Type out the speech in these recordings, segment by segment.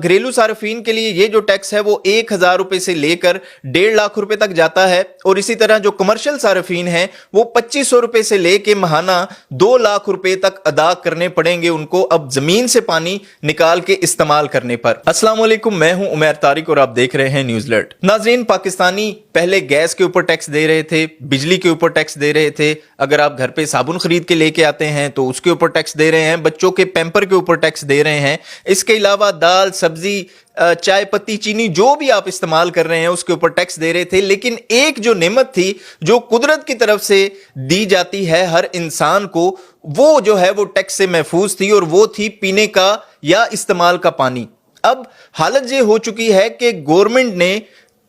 घरेलू सार्फिन के लिए ये जो टैक्स है वो 1,000 रुपए से लेकर 1.5 लाख रुपए तक जाता है, और इसी तरह जो कमर्शियल सार्फिन है वो 2500 रुपए से लेकर महाना 2 लाख रुपए तक अदा करने पड़ेंगे उनको अब जमीन से पानी निकाल के इस्तेमाल करने पर। अस्सलाम वालेकुम, मैं हूं उमैर तारिक और आप देख रहे हैं न्यूज़ अलर्ट। नाज़रीन, पाकिस्तानी पहले गैस के ऊपर टैक्स दे रहे थे, बिजली के ऊपर टैक्स दे रहे थे, अगर आप घर पे साबुन खरीद के लेके आते हैं तो उसके ऊपर टैक्स दे रहे हैं, बच्चों के पैम्पर के ऊपर टैक्स दे रहे हैं, इसके अलावा दाल, सब्जी, चाय पत्ती, चीनी जो भी आप इस्तेमाल कर रहे हैं उसके ऊपर टैक्स दे रहे थे। लेकिन एक जो नेमत थी जो कुदरत की तरफ से दी जाती है हर इंसान को, वो जो है वो टैक्स से महफूज थी, और वो थी पीने का या इस्तेमाल का पानी। अब हालत ये हो चुकी है कि गवर्नमेंट ने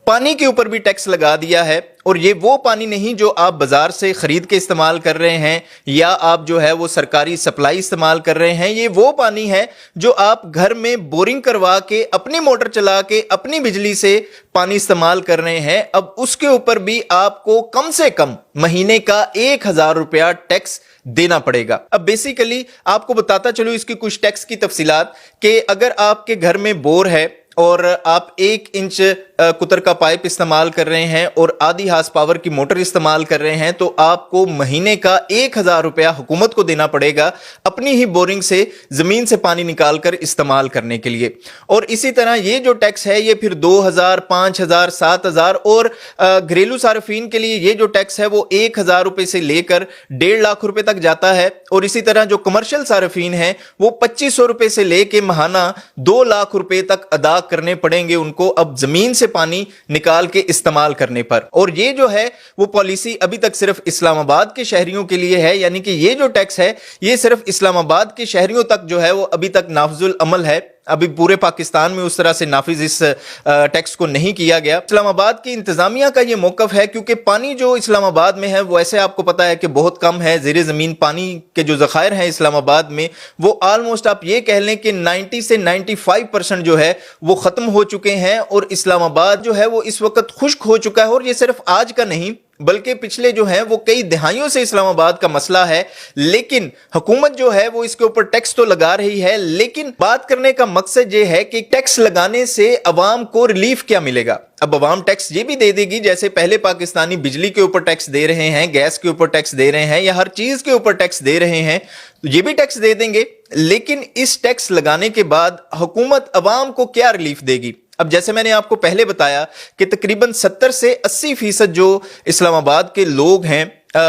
पानी के ऊपर भी टैक्स लगा दिया है, और ये वो पानी नहीं जो आप बाजार से खरीद के इस्तेमाल कर रहे हैं या आप जो है वो सरकारी सप्लाई इस्तेमाल कर रहे हैं, ये वो पानी है जो आप घर में बोरिंग करवा के अपनी मोटर चला के अपनी बिजली से पानी इस्तेमाल कर रहे हैं। अब उसके ऊपर भी आपको कम से कम महीने का 1,000 रुपया टैक्स देना पड़ेगा। अब बेसिकली आपको बताता चलूं इसकी कुछ टैक्स की तफसीलात, कि अगर आपके घर में बोर है और आप 1 इंच कुतर का पाइप इस्तेमाल कर रहे हैं और आधी हार्स पावर की मोटर इस्तेमाल कर रहे हैं, तो आपको महीने का 1,000 रुपया हुकूमत को देना पड़ेगा अपनी ही बोरिंग से जमीन से पानी निकालकर इस्तेमाल करने के लिए। और इसी तरह ये जो टैक्स है ये फिर 2,000, 5,000, 7,000, और घरेलू सार्फिन के लिए ये जो टैक्स है वो 1,000 रुपए से लेकर 1.5 लाख रुपए तक जाता है, और इसी तरह जो कमर्शियल सार्फिन है वो 2500 रुपए से लेकर महाना 2 लाख रुपए तक अदा करने पड़ेंगे उनको अब जमीन से पानी निकाल के इस्तेमाल करने पर। और ये जो है वो पॉलिसी अभी तक सिर्फ इस्लामाबाद के शहरियों के लिए है, यानी कि ये जो टैक्स है ये सिर्फ इस्लामाबाद के शहरियों तक जो है वो अभी तक नाफिजुल अमल है। अभी पूरे पाकिस्तान में उस तरह से नाफिज इस टैक्स को नहीं किया गया। इस्लामाबाद की इंतजामिया का ये मौकफ है, क्योंकि पानी जो इस्लामाबाद में है वो ऐसे आपको पता है कि बहुत कम है। ज़ेरे ज़मीन पानी के जो ज़खायर हैं इस्लामाबाद में वो ऑलमोस्ट आप ये कह लें कि 90 से 95% जो है वो ख़त्म हो चुके हैं, और इस्लामाबाद जो है वो इस वक्त खुश्क हो चुका है। और ये सिर्फ आज का नहीं बल्कि पिछले जो है वो कई दहाइयों से इस्लामाबाद का मसला है। लेकिन हुकूमत जो है वो इसके ऊपर टैक्स तो लगा रही है, लेकिन बात करने का मकसद ये है कि टैक्स लगाने से अवाम को रिलीफ क्या मिलेगा। अब अवाम टैक्स ये भी दे देगी, जैसे पहले पाकिस्तानी बिजली के ऊपर टैक्स दे रहे हैं, गैस के ऊपर टैक्स दे रहे हैं, या हर चीज के ऊपर टैक्स दे रहे हैं, तो ये भी टैक्स दे देंगे। लेकिन इस टैक्स लगाने के बाद हुकूमत अवाम को क्या रिलीफ देगी। अब जैसे मैंने आपको पहले बताया कि तकरीबन 70 से 80% जो इस्लामाबाद के लोग हैं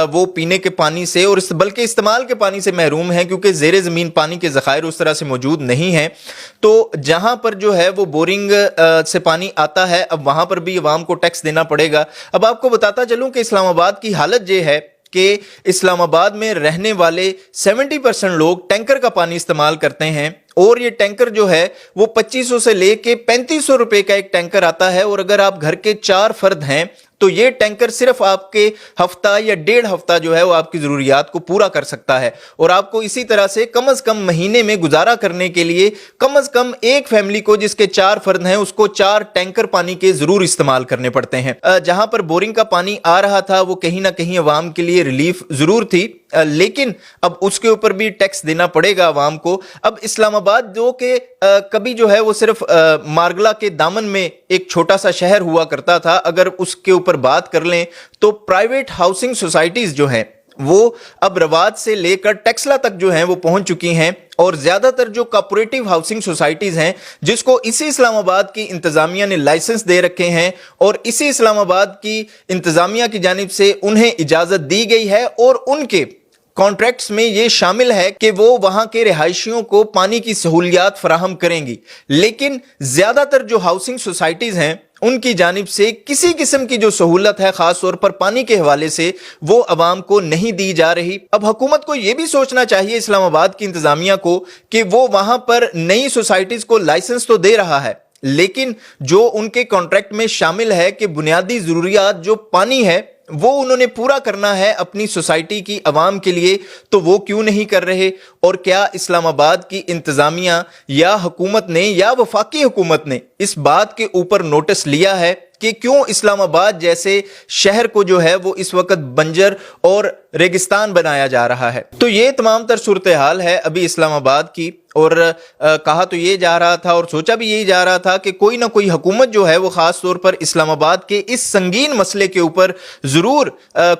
वो पीने के पानी से और बल्कि इस्तेमाल के पानी से महरूम हैं, क्योंकि ज़ेरे ज़मीन पानी के ज़खायर उस तरह से मौजूद नहीं हैं। तो जहां पर जो है वो बोरिंग से पानी आता है, अब वहां पर भी अवाम को टैक्स देना पड़ेगा। अब आपको बताता चलूं कि इस्लामाबाद की हालत ये है कि इस्लामाबाद में रहने वाले 70% लोग टैंकर का पानी इस्तेमाल करते हैं, और ये टैंकर जो है वो 2500 से लेके 3500 रुपए का एक टैंकर आता है। और अगर आप घर के 4 फर्द हैं तो ये टैंकर सिर्फ आपके हफ्ता या 1.5 हफ्ता जो है वो आपकी जरूरियात को पूरा कर सकता है। और आपको इसी तरह से कम महीने में गुजारा करने के लिए कम एक फैमिली को जिसके 4 फर्द हैं उसको 4 टैंकर पानी के जरूर इस्तेमाल करने पड़ते हैं। जहां पर बोरिंग का पानी आ रहा था वो कहीं ना कहीं अवाम के लिए रिलीफ जरूर थी, लेकिन अब उसके ऊपर भी टैक्स देना पड़ेगा अवाम को। अब इस्लामाबाद जो कि कभी जो है वो सिर्फ मारगला के दामन में एक छोटा सा शहर हुआ करता था, अगर उसके ऊपर बात कर लें तो प्राइवेट हाउसिंग सोसाइटीज जो हैं वो अब रवाद से लेकर टेक्सला तक जो हैं वो पहुंच चुकी हैं। और ज्यादातर जो कॉर्पोरेटिव हाउसिंग सोसाइटीज हैं जिसको इसी इस्लामाबाद की इंतजामिया ने लाइसेंस दे रखे हैं, और इसी इस्लामाबाद की इंतजामिया की जानिब से उन्हें इजाजत दी गई है, और उनके कॉन्ट्रैक्ट्स में ये शामिल है कि वो वहां के रिहायशियों को पानी की सहूलियात फराहम करेंगी। लेकिन ज्यादातर जो हाउसिंग सोसाइटीज हैं उनकी जानिब से किसी किस्म की जो सहूलत है खास तौर पर पानी के हवाले से वो अवाम को नहीं दी जा रही। अब हुकूमत को यह भी सोचना चाहिए इस्लामाबाद की इंतजामिया को कि वो वहां पर नई सोसाइटीज को लाइसेंस तो दे रहा है, लेकिन जो उनके कॉन्ट्रैक्ट में शामिल है कि बुनियादी जरूरियात जो पानी है वो उन्होंने पूरा करना है अपनी सोसाइटी की अवाम के लिए, तो वो क्यों नहीं कर रहे। और क्या इस्लामाबाद की इंतजामिया या हुकूमत ने या वफाकी हुकूमत ने इस बात के ऊपर नोटिस लिया है کہ کیوں اسلام آباد جیسے شہر کو جو ہے وہ اس وقت بنجر اور ریگستان بنایا جا رہا ہے۔ تو یہ تمام تر صورتحال ہے ابھی اسلام آباد کی، اور کہا تو یہ جا رہا تھا اور سوچا بھی یہی جا رہا تھا کہ کوئی نہ کوئی حکومت جو ہے وہ خاص طور پر اسلام آباد کے اس سنگین مسئلے کے اوپر ضرور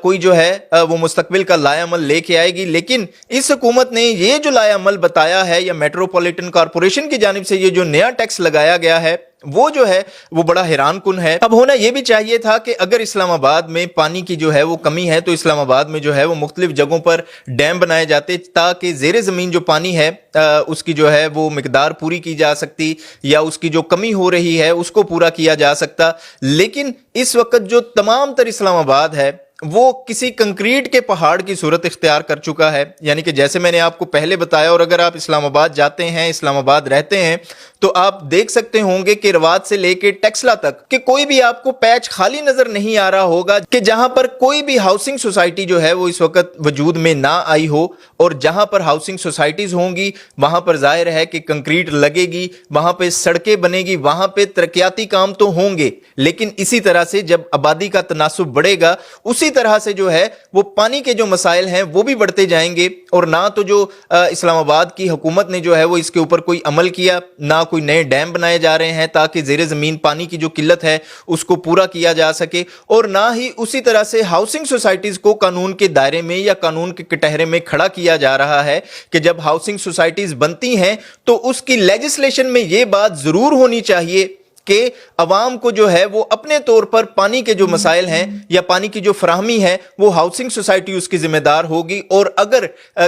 کوئی جو ہے وہ مستقبل کا لائحہ عمل لے کے آئے گی، لیکن اس حکومت نے یہ جو لائحہ عمل بتایا ہے یا میٹروپولیٹن کارپوریشن کی جانب سے یہ جو نیا ٹیکس لگایا گیا ہے وہ جو ہے وہ بڑا حیران کن ہے۔ اب ہونا یہ بھی چاہیے تھا کہ اگر اسلام آباد میں پانی کی جو ہے وہ کمی ہے تو اسلام آباد میں جو ہے وہ مختلف جگہوں پر ڈیم بنائے جاتے تاکہ زیر زمین جو پانی ہے اس کی جو ہے وہ مقدار پوری کی جا سکتی یا اس کی جو کمی ہو رہی ہے اس کو پورا کیا جا سکتا، لیکن اس وقت جو تمام تر اسلام آباد ہے وہ کسی کنکریٹ کے پہاڑ کی صورت اختیار کر چکا ہے۔ یعنی کہ جیسے میں نے آپ کو پہلے بتایا، اور اگر آپ اسلام آباد جاتے ہیں، اسلام آباد رہتے ہیں، تو آپ دیکھ سکتے ہوں گے کہ رواد سے لے کے ٹیکسلا تک کہ کوئی بھی آپ کو پیچ خالی نظر نہیں آ رہا ہوگا کہ جہاں پر کوئی بھی ہاؤسنگ سوسائٹی جو ہے وہ اس وقت وجود میں نہ آئی ہو، اور جہاں پر ہاؤسنگ سوسائٹیز ہوں گی وہاں پر ظاہر ہے کہ کنکریٹ لگے گی، وہاں پہ سڑکیں بنے گی، وہاں پہ ترقیاتی کام تو ہوں گے، لیکن اسی طرح سے جب آبادی کا تناسب بڑھے گا اسی طرح سے جو ہے وہ پانی کے جو مسائل ہیں وہ بھی بڑھتے جائیں گے، اور نہ تو جو اسلام آباد کی حکومت نے جو ہے وہ اس کے اوپر کوئی عمل کیا، نہ کوئی نئے ڈیم بنائے جا رہے ہیں تاکہ زیر زمین پانی کی جو قلت ہے اس کو پورا کیا جا سکے، اور نہ ہی اسی طرح سے ہاؤسنگ سوسائٹیز کو قانون کے دائرے میں یا قانون کے کٹہرے میں کھڑا کیا جا رہا ہے کہ جب ہاؤسنگ سوسائٹیز بنتی ہیں تو اس کی لیجسلیشن میں یہ بات ضرور ہونی چاہیے کہ عوام کو جو ہے وہ اپنے طور پر پانی کے جو مسائل ہیں یا پانی کی جو فراہمی ہے وہ ہاؤسنگ سوسائٹی اس کی ذمہ دار ہوگی، اور اگر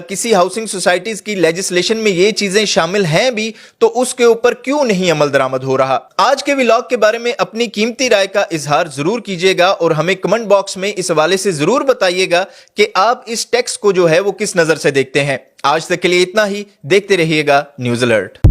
کسی ہاؤسنگ سوسائٹیز کی لیجسلیشن میں یہ چیزیں شامل ہیں بھی تو اس کے اوپر کیوں نہیں عمل درآمد ہو رہا۔ آج کے ولاگ کے بارے میں اپنی قیمتی رائے کا اظہار ضرور کیجیے گا اور ہمیں کمنٹ باکس میں اس حوالے سے ضرور بتائیے گا کہ آپ اس ٹیکس کو جو ہے وہ کس نظر سے دیکھتے ہیں۔ آج تک کے لیے اتنا ہی، دیکھتے رہیے گا نیوز الرٹ۔